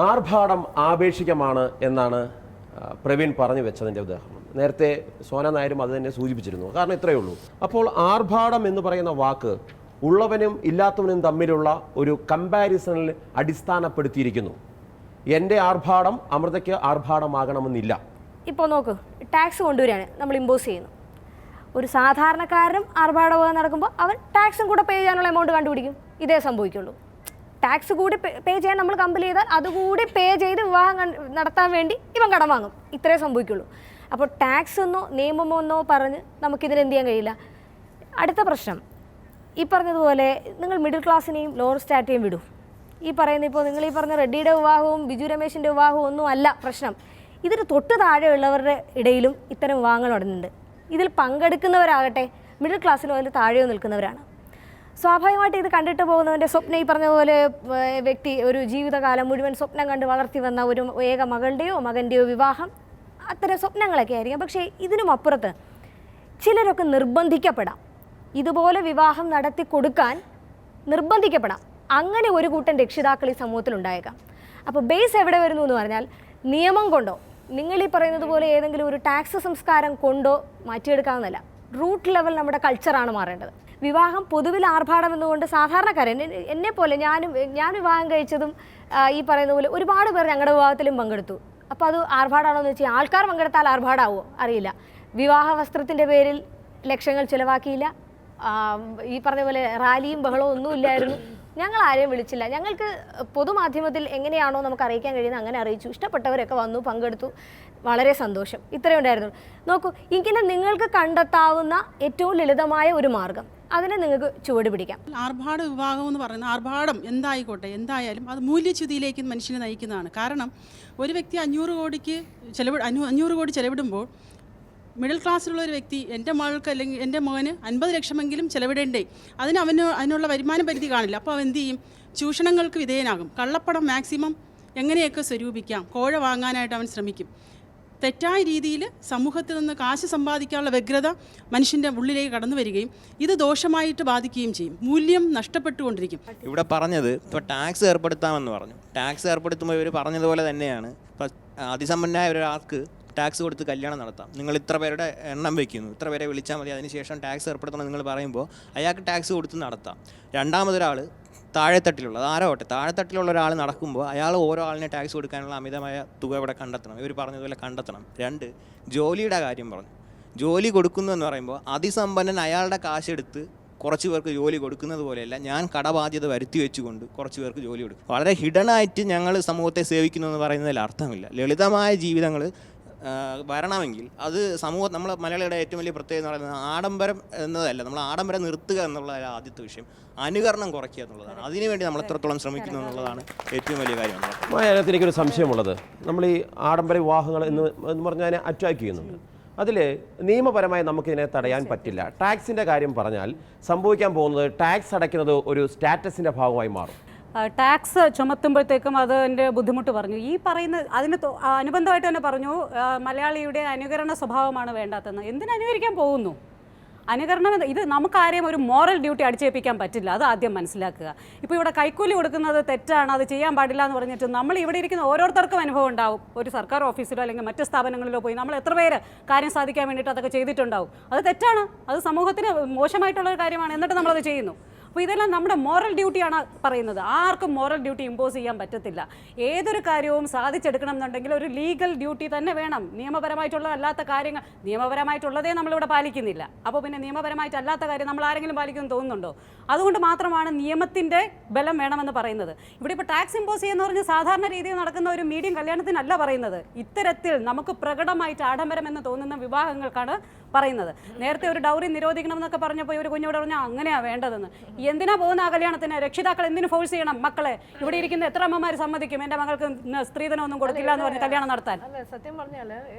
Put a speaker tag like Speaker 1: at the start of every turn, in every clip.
Speaker 1: ആർഭാടം ആപേക്ഷികമാണ് എന്നാണ് പ്രവീൺ പറഞ്ഞു വെച്ചതിൻ്റെ ഉദാഹരണം. നേരത്തെ സോന നായരും അത് തന്നെ സൂചിപ്പിച്ചിരുന്നു. കാരണം ഇത്രയേ ഉള്ളൂ. അപ്പോൾ ആർഭാടം എന്ന് പറയുന്ന വാക്ക് ഉള്ളവനും ഇല്ലാത്തവനും തമ്മിലുള്ള ഒരു കമ്പാരിസണിൽ അടിസ്ഥാനപ്പെടുത്തിയിരിക്കുന്നു. എൻ്റെ ആർഭാടം അമൃതയ്ക്ക് ആർഭാടമാകണമെന്നില്ല.
Speaker 2: ഇപ്പോൾ നോക്ക്, ടാക്സ് കൊണ്ടുവരികയാണ്, നമ്മൾ ഇമ്പോസ് ചെയ്യുന്നു. ഒരു സാധാരണക്കാരനും ആർഭാടം നടക്കുമ്പോൾ അവൻ ടാക്സും കൂടെ പേ ചെയ്യാനുള്ള എമൗണ്ട് കണ്ടുപിടിക്കും. ഇതേ സംഭവിക്കുള്ളൂ. ടാക്സ് കൂടി പേ ചെയ്യാൻ നമ്മൾ കമ്പൽ ചെയ്താൽ അതുകൂടി പേ ചെയ്ത് വിവാഹം നടത്താൻ വേണ്ടി ഇവൻ കടം വാങ്ങും. ഇത്രേ സംഭവിക്കുള്ളൂ. അപ്പോൾ ടാക്സ് എന്നോ നിയമമോ എന്നോ പറഞ്ഞ് നമുക്കിതിനെന്ത് ചെയ്യാൻ കഴിയില്ല. അടുത്ത പ്രശ്നം, ഈ പറഞ്ഞതുപോലെ നിങ്ങൾ മിഡിൽ ക്ലാസ്സിനെയും ലോവർ സ്റ്റാറ്റയും വിടും. ഇപ്പോൾ നിങ്ങൾ ഈ പറഞ്ഞ റെഡ്ഡിയുടെ വിവാഹവും ബിജു രമേശിൻ്റെ വിവാഹവും ഒന്നും അല്ല പ്രശ്നം. ഇതിന് തൊട്ട് താഴെയുള്ളവരുടെ ഇടയിലും ഇത്തരം വിവാഹങ്ങൾ നടന്നുണ്ട്. ഇതിൽ പങ്കെടുക്കുന്നവരാകട്ടെ മിഡിൽ ക്ലാസ്സിലോ അതിൽ താഴെയോ നിൽക്കുന്നവരാണ്. സ്വാഭാവികമായിട്ട് ഇത് കണ്ടിട്ട് പോകുന്നവൻ്റെ സ്വപ്നം, ഈ പറഞ്ഞ പോലെ വ്യക്തി ഒരു ജീവിതകാലം മുഴുവൻ സ്വപ്നം കണ്ട് വളർത്തി വന്ന ഒരു ഏക മകളുടെയോ മകൻ്റെയോ വിവാഹം, അത്തരം സ്വപ്നങ്ങളൊക്കെ ആയിരിക്കും. പക്ഷേ ഇതിനും അപ്പുറത്ത് ചിലരൊക്കെ നിർബന്ധിക്കപ്പെടാം. ഇതുപോലെ വിവാഹം നടത്തി കൊടുക്കാൻ നിർബന്ധിക്കപ്പെടാം. അങ്ങനെ ഒരു കൂട്ടം രക്ഷിതാക്കൾ ഈ സമൂഹത്തിലുണ്ടായേക്കാം. അപ്പോൾ ബേസ് എവിടെ വരുന്നു എന്ന് പറഞ്ഞാൽ നിയമം കൊണ്ടോ നിങ്ങൾ ഈ പറയുന്നത് പോലെ ഏതെങ്കിലും ഒരു ടാക്സ് സംസ്കാരം കൊണ്ടോ മാറ്റിയെടുക്കാവുന്നതല്ല. റൂട്ട് ലെവൽ നമ്മുടെ കൾച്ചറാണ് മാറേണ്ടത്. വിവാഹം പൊതുവിൽ ആർഭാടം എന്നുകൊണ്ട് സാധാരണക്കാരൻ എന്നെപ്പോലെ ഞാൻ വിവാഹം കഴിച്ചതും ഈ പറയുന്ന പോലെ ഒരുപാട് പേർ ഞങ്ങളുടെ വിവാഹത്തിലും പങ്കെടുത്തു. അപ്പോൾ അത് ആർഭാടമാണോ എന്ന് വെച്ചാൽ ആൾക്കാർ പങ്കെടുത്താൽ ആർഭാടമാവോ അറിയില്ല. വിവാഹ വസ്ത്രത്തിൻ്റെ പേരിൽ ലക്ഷങ്ങൾ ചിലവാക്കിയില്ല. ഈ പറഞ്ഞ പോലെ റാലിയും ബഹളവും ഒന്നും ഇല്ലായിരുന്നു. ഞങ്ങൾ ആരെയും വിളിച്ചില്ല. ഞങ്ങൾക്ക് പൊതുമാധ്യമത്തിൽ എങ്ങനെയാണോ നമുക്ക് അറിയിക്കാൻ കഴിയുന്നത് അങ്ങനെ അറിയിച്ചു. ഇഷ്ടപ്പെട്ടവരൊക്കെ വന്നു, പങ്കെടുത്തു. വളരെ സന്തോഷം. ഇത്രയും ഉണ്ടായിരുന്നു. നോക്കൂ, ഇങ്ങനെ നിങ്ങൾക്ക് കണ്ടെത്താവുന്ന ഏറ്റവും ലളിതമായ ഒരു മാർഗം, അതിനെ നിങ്ങൾക്ക് ചുവട് പിടിക്കാം.
Speaker 3: ആർഭാട വിവാഹം എന്ന് പറയുന്നത് എന്തായാലും അത് മൂല്യച്യുതിയിലേക്ക് മനുഷ്യനെ നയിക്കുന്നതാണ്. കാരണം ഒരു വ്യക്തി 500 കോടി ചെലവിടുമ്പോൾ മിഡിൽ ക്ലാസ്സിലുള്ള ഒരു വ്യക്തി എൻ്റെ മകൾക്ക് അല്ലെങ്കിൽ എൻ്റെ മകന് 50 ലക്ഷമെങ്കിലും ചെലവിടേണ്ടേ, അതിനുള്ള വരുമാന പരിധി കാണില്ല. അപ്പോൾ അവൻ എന്ത് ചെയ്യും? ചൂഷണങ്ങൾക്ക് വിധേയനാകും. കള്ളപ്പണം മാക്സിമം എങ്ങനെയൊക്കെ സ്വരൂപിക്കാം, കോഴ വാങ്ങാനായിട്ട് അവൻ ശ്രമിക്കും. തെറ്റായ രീതിയിൽ സമൂഹത്തിൽ നിന്ന് കാശ് സമ്പാദിക്കാനുള്ള വ്യഗ്രത മനുഷ്യൻ്റെ ഉള്ളിലേക്ക് കടന്നു വരികയും ഇത് ദോഷമായിട്ട് ബാധിക്കുകയും ചെയ്യും. മൂല്യം നഷ്ടപ്പെട്ടുകൊണ്ടിരിക്കും.
Speaker 4: ഇവിടെ പറഞ്ഞത് ഇപ്പോൾ ടാക്സ് ഏർപ്പെടുത്താമെന്ന് പറഞ്ഞു. ടാക്സ് ഏർപ്പെടുത്തുമ്പോൾ ഇവർ പറഞ്ഞതുപോലെ തന്നെയാണ്. ഇപ്പം അതിസമ്പന്നനായ ഒരാൾക്ക് ടാക്സ് കൊടുത്ത് കല്യാണം നടത്താം. നിങ്ങൾ ഇത്ര പേരുടെ എണ്ണം വയ്ക്കുന്നു, ഇത്ര പേരെ വിളിച്ചാൽ മതി, അതിനുശേഷം ടാക്സ് ഏർപ്പെടുത്തണം നിങ്ങൾ പറയുമ്പോൾ അയാൾക്ക് ടാക്സ് കൊടുത്ത് നടത്താം. രണ്ടാമതൊരാൾ താഴെത്തട്ടിലുള്ള താഴെത്തട്ടിലുള്ള ഒരാൾ നടക്കുമ്പോൾ അയാൾ ഓരോ ആളിനെ ടാക്സ് കൊടുക്കാനുള്ള അമിതമായ തുക ഇവിടെ കണ്ടെത്തണം. ഇവർ പറഞ്ഞതുപോലെ കണ്ടെത്തണം. 2, ജോലിയുടെ കാര്യം പറഞ്ഞു. ജോലി കൊടുക്കുന്നു എന്ന് പറയുമ്പോൾ അതിസമ്പന്നൻ അയാളുടെ കാശെടുത്ത് കുറച്ച് പേർക്ക് ജോലി കൊടുക്കുന്നത് പോലെയല്ല, ഞാൻ കടബാധ്യത വരുത്തി വെച്ചുകൊണ്ട് കുറച്ച് പേർക്ക് ജോലി കൊടുക്കും. വളരെ ഹിഡനായിട്ട് ഞങ്ങൾ സമൂഹത്തെ സേവിക്കുന്നു എന്ന് പറയുന്നതിൽ അർത്ഥമില്ല. ലളിതമായ ജീവിതങ്ങൾ വരണമെങ്കിൽ അത് സമൂഹം, നമ്മൾ മലയാളിയുടെ ഏറ്റവും വലിയ പ്രത്യേകത എന്ന് പറയുന്നത് ആഡംബരം എന്നതല്ല, നമ്മൾ ആഡംബരം നിർത്തുക എന്നുള്ള ആദ്യത്തെ വിഷയം, അനുകരണം കുറയ്ക്കുക എന്നുള്ളതാണ്. അതിനുവേണ്ടി നമ്മൾ എത്രത്തോളം ശ്രമിക്കുന്നു എന്നുള്ളതാണ് ഏറ്റവും വലിയ കാര്യം.
Speaker 1: അതിനകത്ത് എനിക്കൊരു സംശയമുള്ളത്, നമ്മൾ ഈ ആഡംബര വിവാഹങ്ങൾ എന്ന് പറഞ്ഞാൽ അറ്റാക്ക് ചെയ്യുന്നുണ്ട്. അതിൽ നിയമപരമായി നമുക്കിതിനെ തടയാൻ പറ്റില്ല. ടാക്സിൻ്റെ കാര്യം പറഞ്ഞാൽ സംഭവിക്കാൻ പോകുന്നത് ടാക്സ് അടയ്ക്കുന്നത് ഒരു സ്റ്റാറ്റസിൻ്റെ ഭാഗമായി മാറും.
Speaker 5: ടാക്സ് ചുമത്തുമ്പോഴത്തേക്കും അതിൻ്റെ ബുദ്ധിമുട്ട് പറഞ്ഞു. ഈ പറയുന്ന അതിന് അനുബന്ധമായിട്ട് തന്നെ പറഞ്ഞു മലയാളിയുടെ അനുകരണ സ്വഭാവമാണ് വേണ്ടാത്തതെന്ന്. എന്തിനനുകരിക്കാൻ പോകുന്നു? അനുകരണം ഇത് നമുക്കാരെയും ഒരു മോറൽ ഡ്യൂട്ടി അടിച്ചേൽപ്പിക്കാൻ പറ്റില്ല. അത് ആദ്യം മനസ്സിലാക്കുക. ഇപ്പോൾ ഇവിടെ കൈക്കൂലി കൊടുക്കുന്നത് തെറ്റാണ്, അത് ചെയ്യാൻ പാടില്ല എന്ന് പറഞ്ഞിട്ട് നമ്മൾ ഇവിടെ ഇരിക്കുന്ന ഓരോരുത്തർക്കും അനുഭവം ഉണ്ടാവും. ഒരു സർക്കാർ ഓഫീസിലോ അല്ലെങ്കിൽ മറ്റ് സ്ഥാപനങ്ങളിലോ പോയി നമ്മൾ എത്ര പേര് കാര്യം സാധിക്കാൻ വേണ്ടിയിട്ട് അതൊക്കെ ചെയ്തിട്ടുണ്ടാവും. അത് തെറ്റാണ്, അത് സമൂഹത്തിന് മോശമായിട്ടുള്ളൊരു കാര്യമാണ്. എന്നിട്ട് നമ്മളത് ചെയ്യുന്നു. അപ്പോൾ ഇതെല്ലാം നമ്മുടെ മോറൽ ഡ്യൂട്ടിയാണ് പറയുന്നത്. ആർക്കും മോറൽ ഡ്യൂട്ടി ഇമ്പോസ് ചെയ്യാൻ പറ്റത്തില്ല. ഏതൊരു കാര്യവും സാധിച്ചെടുക്കണം എന്നുണ്ടെങ്കിൽ ഒരു ലീഗൽ ഡ്യൂട്ടി തന്നെ വേണം. നിയമപരമായിട്ടുള്ള അല്ലാത്ത കാര്യങ്ങൾ, നിയമപരമായിട്ടുള്ളതേ നമ്മളിവിടെ പാലിക്കുന്നില്ല. അപ്പോൾ പിന്നെ നിയമപരമായിട്ടല്ലാത്ത കാര്യം നമ്മൾ ആരെങ്കിലും പാലിക്കുമെന്ന് തോന്നുന്നുണ്ടോ? അതുകൊണ്ട് മാത്രമാണ് നിയമത്തിൻ്റെ ബലം വേണമെന്ന് പറയുന്നത്. ഇവിടെ ഇപ്പോൾ ടാക്സ് ഇമ്പോസ് ചെയ്യുന്ന പറഞ്ഞ് സാധാരണ രീതിയിൽ നടക്കുന്ന ഒരു മീഡിയം കല്യാണത്തിനല്ല പറയുന്നത്. ഇത്തരത്തിൽ നമുക്ക് പ്രകടമായിട്ട് ആഡംബരം എന്ന് തോന്നുന്ന വിവാഹങ്ങൾക്കാണ് പറയുന്നത്. നേരത്തെ ഒരു ഡൗറി നിരോധിക്കണം എന്നൊക്കെ പറഞ്ഞപ്പോൾ ഒരു കുഞ്ഞോട് പറഞ്ഞാൽ അങ്ങനെയാണ് വേണ്ടതെന്ന്. എന്തിനാ പോകുന്ന ആ കല്യാണത്തിന്? രക്ഷിതാക്കൾ എന്തിനു ഫോഴ്സ് ചെയ്യണം മക്കളെ? ഇവിടെ ഇരിക്കുന്ന എത്ര അമ്മമാർ സമ്മതിക്കും എൻ്റെ മകൾക്ക് സ്ത്രീധനം ഒന്നും കൊടുക്കില്ല എന്ന് പറഞ്ഞ് കല്യാണം നടത്താൻ?
Speaker 6: സത്യം പറഞ്ഞാൽ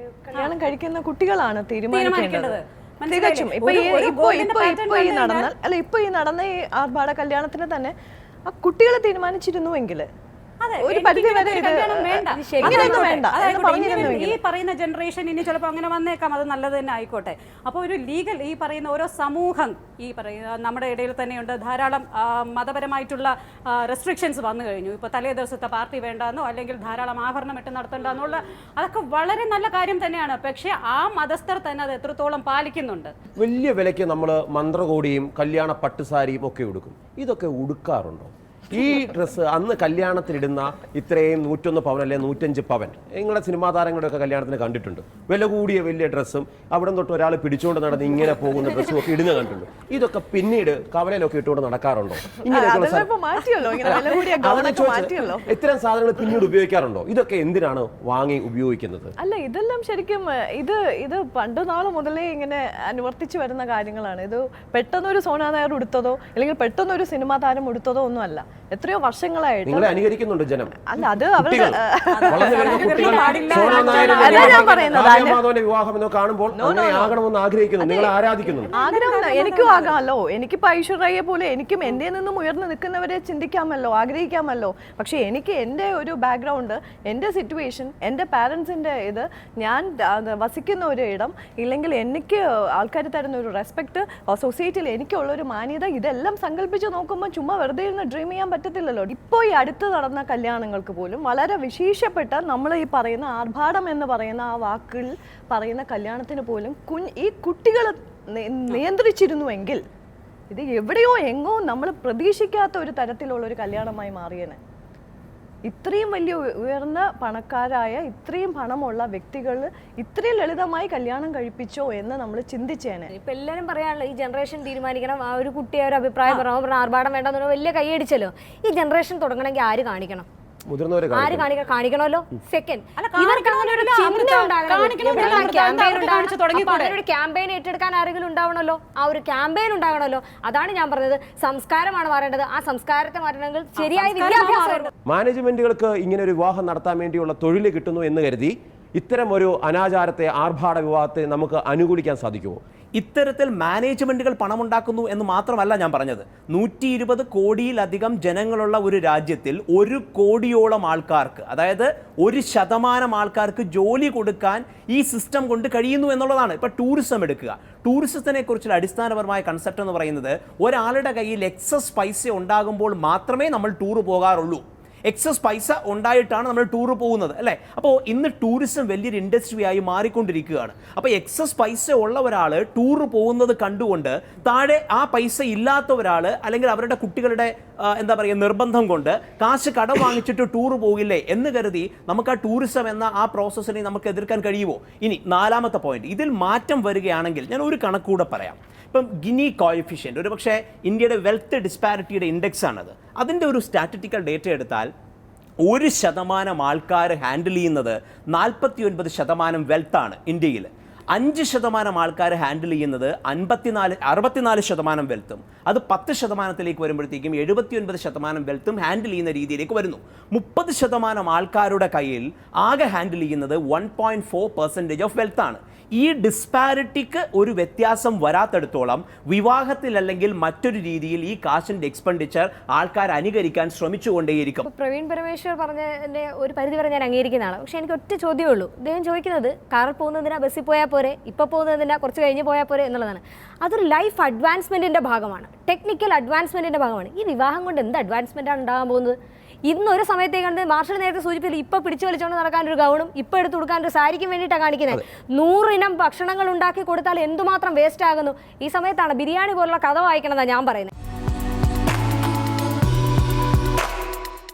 Speaker 6: കല്യാണം കഴിക്കുന്ന കുട്ടികളാണ് തീരുമാനിക്കേണ്ടത്. ഇപ്പൊ ഈ നടന്ന ഈ ആർഭാട കല്യാണത്തിന് തന്നെ ആ കുട്ടികളെ തീരുമാനിച്ചിരുന്നുവെങ്കിൽ
Speaker 5: അതെ,
Speaker 6: ഒരു
Speaker 5: എനിക്ക്
Speaker 6: പരിധി
Speaker 5: ഇങ്ങനത്തെ
Speaker 6: വരെ
Speaker 5: ഒരു
Speaker 6: ഇത്
Speaker 5: കല്യാണം വേണ്ട.
Speaker 6: ഇങ്ങനെയൊന്നും വേണ്ട എന്ന്
Speaker 5: അതായിക്കോട്ടെ.
Speaker 6: പറഞ്ഞിരുന്നുവെങ്കിൽ.
Speaker 5: ഈ പറയുന്ന ജനറേഷൻ ഇനി ചിലപ്പോൾ അങ്ങനെ വന്നേക്കാം, അത് നല്ലത് തന്നെ ആയിക്കോട്ടെ. അപ്പോൾ ഒരു ലീഗൽ ഈ പറയുന്ന ഓരോ സമൂഹം ഈ പറയുന്ന നമ്മുടെ ഇടയിൽ തന്നെയുണ്ട് ധാരാളം മതപരമായിട്ടുള്ള റെസ്ട്രിക്ഷൻസ് വന്നു കഴിഞ്ഞു. ഇപ്പോൾ തലേ ദിവസത്തെ പാർട്ടി വേണ്ടെന്നോ അല്ലെങ്കിൽ ധാരാളം ആഭരണം ഇട്ട് നടത്തേണ്ടെന്നുള്ള അതൊക്കെ വളരെ നല്ല കാര്യം തന്നെയാണ്. പക്ഷേ ആ മതസ്ഥർ തന്നെ അത് എത്രത്തോളം പാലിക്കുന്നുണ്ട്.
Speaker 1: വലിയ വിലയ്ക്ക് നമ്മൾ മന്ത്രകോടിയും കല്യാണ പട്ടുസാരിയും ഒക്കെ ഉടുക്കും. ഇതൊക്കെ ഉടുക്കാറുണ്ടോ? ഈ ഡ്രസ്സ് അന്ന് കല്യാണത്തിനിടുന്ന ഇത്രയും 101 പവൻ അല്ലെ 105 പവൻ നിങ്ങളുടെ സിനിമാ താരങ്ങളുടെയൊക്കെ കല്യാണത്തിന് കണ്ടിട്ടുണ്ട്. വില കൂടിയ വലിയ ഡ്രസ്സും അവിടെ തൊട്ട് ഒരാൾ പിടിച്ചുകൊണ്ട് നടന്ന് ഇങ്ങനെ പോകുന്ന ഡ്രസ്സും ഒക്കെ ഇടുന്ന കണ്ടിട്ടുണ്ട്. ഇതൊക്കെ പിന്നീട് കവലയിലൊക്കെ ഇട്ടുകൊണ്ട് നടക്കാറുണ്ടോ? ഇത്തരം സാധനങ്ങൾ പിന്നീട് ഉപയോഗിക്കാറുണ്ടോ? ഇതൊക്കെ എന്തിനാണ് വാങ്ങി ഉപയോഗിക്കുന്നത്?
Speaker 6: അല്ല, ഇതെല്ലാം ശരിക്കും ഇത് പണ്ട് നാളെ മുതലേ ഇങ്ങനെ അനുവർത്തിച്ചു വരുന്ന കാര്യങ്ങളാണ്. ഇത് പെട്ടെന്നൊരു സോനാ നായർ ഉടുത്തതോ അല്ലെങ്കിൽ പെട്ടെന്നൊരു സിനിമാ താരം ഉടുത്തതോ ഒന്നും അല്ല. എത്രയോ വർഷങ്ങളായിട്ട്
Speaker 1: നിങ്ങളെ അനുകരിക്കുന്നുണ്ട് ജനം.
Speaker 6: അല്ല, അത് അവരുടെ
Speaker 1: വിവാഹം എന്നോ കാണുമ്പോൾ ആകണമെന്ന് ആഗ്രഹിക്കുന്നു, നിങ്ങളെ ആരാധിക്കുന്നു.
Speaker 6: ആഗ്രഹം എനിക്കും ആകാമല്ലോ. എനിക്കിപ്പോ ഐശ്വര്യയെ പോലെ എനിക്കും എന്റെ നിന്നും ഉയർന്നു നിൽക്കുന്നവരെ ചിന്തിക്കാമല്ലോ, ആഗ്രഹിക്കാമല്ലോ. പക്ഷെ എനിക്ക് എൻ്റെ ഒരു ബാക്ക്ഗ്രൗണ്ട്, എൻ്റെ സിറ്റുവേഷൻ, എൻ്റെ പാരൻസിൻ്റെ ഇത്, ഞാൻ വസിക്കുന്ന ഒരു ഇടം, ഇല്ലെങ്കിൽ എനിക്ക് ആൾക്കാർ തരുന്ന ഒരു റെസ്പെക്ട്, സൊസൈറ്റിയിൽ എനിക്കുള്ളൊരു മാന്യത, ഇതെല്ലാം സങ്കല്പിച്ച് നോക്കുമ്പോൾ ചുമ്മാ വെറുതെ ഇരുന്ന് ഡ്രീം ചെയ്യാൻ പറ്റത്തില്ലല്ലോ. ഇപ്പോൾ ഈ അടുത്ത് നടന്ന കല്യാണങ്ങൾക്ക് പോലും വളരെ വിശേഷപ്പെട്ട നമ്മൾ ഈ പറയുന്ന ആർഭാടം എന്ന് പറയുന്ന ആ വാക്കിൽ പറയുന്ന കല്യാണത്തിന് പോലും ഈ കുട്ടികൾ നിയന്ത്രിച്ചിരുന്നുവെങ്കിൽ ഇത് എവിടെയോ എങ്ങോ നമ്മൾ പ്രതീക്ഷിക്കാത്ത ഒരു തരത്തിലുള്ള ഒരു കല്യാണമായി മാറിയേനെ. ഇത്രയും വലിയ ഉയർന്ന പണക്കാരായ ഇത്രയും പണമുള്ള വ്യക്തികൾ ഇത്രയും ലളിതമായി കല്യാണം കഴിപ്പിച്ചോ എന്ന് നമ്മൾ ചിന്തിച്ചേനെ.
Speaker 2: ഇപ്പൊ എല്ലാവരും പറയാനുള്ള ഈ ജനറേഷൻ തീരുമാനിക്കണം, ആ ഒരു കുട്ടിയെ ഒരു അഭിപ്രായം പറഞ്ഞു ആർഭാടം വേണ്ടെന്ന് വലിയ കൈയടിച്ചല്ലോ. ഈ ജനറേഷൻ തുടങ്ങണമെങ്കിൽ ആര് കാണിക്കണം? ആര് കാണിക്കണമല്ലോ. സെക്കൻഡ്, ഇവർക്ക് അങ്ങനെ ഒരു ചിന്ത ഉണ്ടാകണം, ക്യാമ്പയിൻ ഏറ്റെടുക്കാൻ ആരെങ്കിലും ഉണ്ടാവണമല്ലോ, ആ ഒരു ക്യാമ്പയിൻ ഉണ്ടാകണമല്ലോ. അതാണ് ഞാൻ പറഞ്ഞത്, സംസ്കാരമാണ് മാറേണ്ടത്. ആ സംസ്കാരത്തെ മാറണമെങ്കിൽ ശരിയായ വിദ്യാഭ്യാസം.
Speaker 1: മാനേജ്മെന്റുകൾക്ക് ഇങ്ങനെ ഒരു വിവാഹം നടത്താൻ വേണ്ടിയുള്ള തൊഴിൽ കിട്ടുന്നു എന്ന് കരുതി ഇത്തരം ഒരു അനാചാരത്തെ, ആർഭാട വിവാഹത്തെ നമുക്ക് അനുകൂലിക്കാൻ സാധിക്കുമോ?
Speaker 7: ഇത്തരത്തിൽ മാനേജ്മെന്റുകൾ പണമുണ്ടാക്കുന്നു എന്ന് മാത്രമല്ല ഞാൻ പറഞ്ഞത്. 120 കോടിയിലധികം ജനങ്ങളുള്ള ഒരു രാജ്യത്തിൽ 1 കോടിയോളം ആൾക്കാർക്ക്, അതായത് 1% ആൾക്കാർക്ക് ജോലി കൊടുക്കാൻ ഈ സിസ്റ്റം കൊണ്ട് കഴിയുന്നു എന്നുള്ളതാണ്. ഇപ്പോൾ ടൂറിസം എടുക്കുക. ടൂറിസത്തിനെ കുറിച്ചുള്ള അടിസ്ഥാനപരമായ കൺസെപ്റ്റ് എന്ന് പറയുന്നത്, ഒരാളുടെ കയ്യിൽ എക്സസ് പൈസ ഉണ്ടാകുമ്പോൾ മാത്രമേ നമ്മൾ ടൂർ പോകാറുള്ളൂ. എക്സസ് പൈസ ഉണ്ടായിട്ടാണ് നമ്മൾ ടൂർ പോകുന്നത്, അല്ലേ? അപ്പോൾ ഇന്ന് ടൂറിസം വലിയൊരു ഇൻഡസ്ട്രി ആയി മാറിക്കൊണ്ടിരിക്കുകയാണ്. അപ്പോൾ എക്സസ് പൈസ ഉള്ള ഒരാൾ ടൂർ പോകുന്നത് കണ്ടുകൊണ്ട് താഴെ ആ പൈസ ഇല്ലാത്ത ഒരാൾ, അല്ലെങ്കിൽ അവരുടെ കുട്ടികളുടെ എന്താ പറയുക നിർബന്ധം കൊണ്ട് കാശ് കടം വാങ്ങിച്ചിട്ട് ടൂർ പോകില്ലേ എന്ന് കരുതി നമുക്ക് ആ ടൂറിസം എന്ന ആ പ്രോസസ്സിനെ നമുക്ക് എതിർക്കാൻ കഴിയുമോ? ഇനി 4ാമത്തെ പോയിന്റ്, ഇതിൽ മാറ്റം വരികയാണെങ്കിൽ ഞാൻ ഒരു കണക്കൂടെ പറയാം. ഇപ്പം ഗിനി കോഎഫിഷ്യൻ്റ്, ഒരു പക്ഷേ ഇന്ത്യയുടെ വെൽത്ത് ഡിസ്പാരിറ്റിയുടെ ഇൻഡെക്സ് ആണത്. അതിൻ്റെ ഒരു സ്റ്റാറ്റിസ്റ്റിക്കൽ ഡേറ്റ എടുത്താൽ 1% ആൾക്കാർ ഹാൻഡിൽ ചെയ്യുന്നത് 49% വെൽത്താണ് ഇന്ത്യയിൽ. 5% ആൾക്കാർ ഹാൻഡിൽ ചെയ്യുന്നത് 64% വെൽത്തും. അത് 10% വരുമ്പോഴത്തേക്കും 79% വെൽത്തും ഹാൻഡിൽ ചെയ്യുന്ന രീതിയിലേക്ക് വരുന്നു. 30% ആൾക്കാരുടെ കയ്യിൽ ആകെ ഹാൻഡിൽ ചെയ്യുന്നത് 1.4% ഓഫ് വെൽത്താണ്. ഈ ഡിസ്പാരിറ്റിക്ക് ഒരു വ്യത്യാസം വരാത്തിടത്തോളം വിവാഹത്തിൽ അല്ലെങ്കിൽ മറ്റൊരു രീതിയിൽ ഈ കാശിൻ്റെ എക്സ്പെൻഡിച്ചർ ആൾക്കാർ അനുകരിക്കാൻ ശ്രമിച്ചുകൊണ്ടേയിരിക്കും.
Speaker 2: പ്രവീൺ പരമേശ്വർ പറഞ്ഞതിൻ്റെ ഒരു പരിധി വരെ ഞാൻ അംഗീകരിക്കുന്നതാണ്. പക്ഷേ എനിക്ക് ഒറ്റ ചോദ്യമേ ഉള്ളൂ. അദ്ദേഹം ചോദിക്കുന്നത് കാറിൽ പോകുന്നതിനാ, ബസ്സിൽ പോയാൽ പോരെ, ഇപ്പോൾ പോകുന്നതിനാ, കുറച്ച് കഴിഞ്ഞ് പോയാൽ പോരെ എന്നുള്ളതാണ്. അതൊരു ലൈഫ് അഡ്വാൻസ്മെൻറ്റിൻ്റെ ഭാഗമാണ്, ടെക്നിക്കൽ അഡ്വാൻസ്മെൻറ്റിൻ്റെ ഭാഗമാണ്. ഈ വിവാഹം കൊണ്ട് എന്ത് അഡ്വാൻസ്മെൻറ്റാണ് ഉണ്ടാകാൻ പോകുന്നത്? ഇന്നൊരു സമയത്തേക്ക് കണ്ട് മാർഷൽ നേരത്തെ സൂചിപ്പിച്ചില്ല, ഇപ്പോൾ പിടിച്ചു വലിച്ചുകൊണ്ട് നടക്കാനൊരു ഗൗണും ഇപ്പോൾ എടുത്ത് കൊടുക്കാനൊരു സാരിക്കും വേണ്ടിയിട്ടാണ് കാണിക്കുന്നത്. 100 ഇനം ഭക്ഷണങ്ങൾ ഉണ്ടാക്കി കൊടുത്താൽ എന്തുമാത്രം വേസ്റ്റ് ആകുന്നു. ഈ സമയത്താണ് ബിരിയാണി പോലുള്ള കഥ വായിക്കണമെന്നാണ് ഞാൻ പറയുന്നത്.